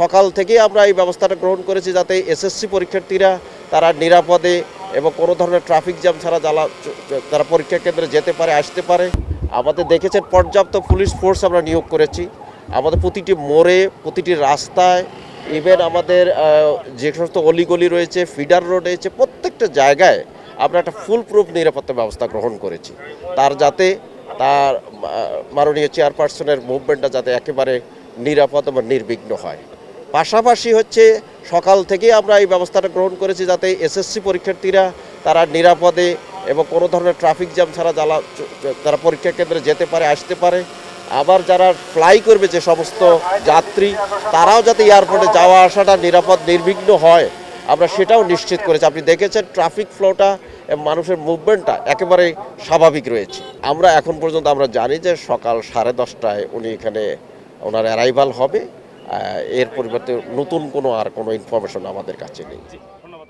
সকাল থেকেই আমরা এই ব্যবস্থাটা গ্রহণ করেছি যাতে এসএসসি পরীক্ষার্থীরা তারা নিরাপদে এবং কোনো ধরনের ট্রাফিক জ্যাম ছাড়া তারা পরীক্ষা কেন্দ্রে যেতে পারে, আসতে পারে। আমাদের দেখেছেন পর্যাপ্ত পুলিশ ফোর্স আমরা নিয়োগ করেছি। আমাদের প্রতিটি মোড়ে, প্রতিটি রাস্তায়, ইভেন আমাদের যে সমস্ত অলিগলি রয়েছে, ফিডার রোড রয়েছে, প্রত্যেকটা জায়গায় আমরা একটা ফুল প্রুফ নিরাপত্তা ব্যবস্থা গ্রহণ করেছি। যাতে তার মাননীয় চেয়ারপারসনের মুভমেন্টটা যাতে একেবারে নিরাপদ এবং নির্বিঘ্ন হয়। পাশাপাশি সকাল থেকেই আমরা এই ব্যবস্থাটা গ্রহণ করেছি যাতে এসএসসি পরীক্ষার্থীরা তারা নিরাপদে এবং কোনো ধরনের ট্রাফিক জ্যাম ছাড়া তারা পরীক্ষা কেন্দ্রে যেতে পারে, আসতে পারে। আবার যারা ফ্লাই করবে যে সমস্ত যাত্রী, তারাও যাতে এয়ারপোর্টে যাওয়া আসাটা নিরাপদ নির্বিঘ্ন হয়, আমরা সেটাও নিশ্চিত করেছি। আপনি দেখেছেন ট্রাফিক ফ্লোটা এবং মানুষের মুভমেন্টটা একেবারে স্বাভাবিক রয়েছে। আমরা এখন পর্যন্ত আমরা জানি যে সকাল 10:30টায় উনি এখানে ওনার অ্যারাইভাল হবে। এর পরিবর্তে নতুন কোনো ইনফরমেশন আমাদের কাছে নেই। ধন্যবাদ।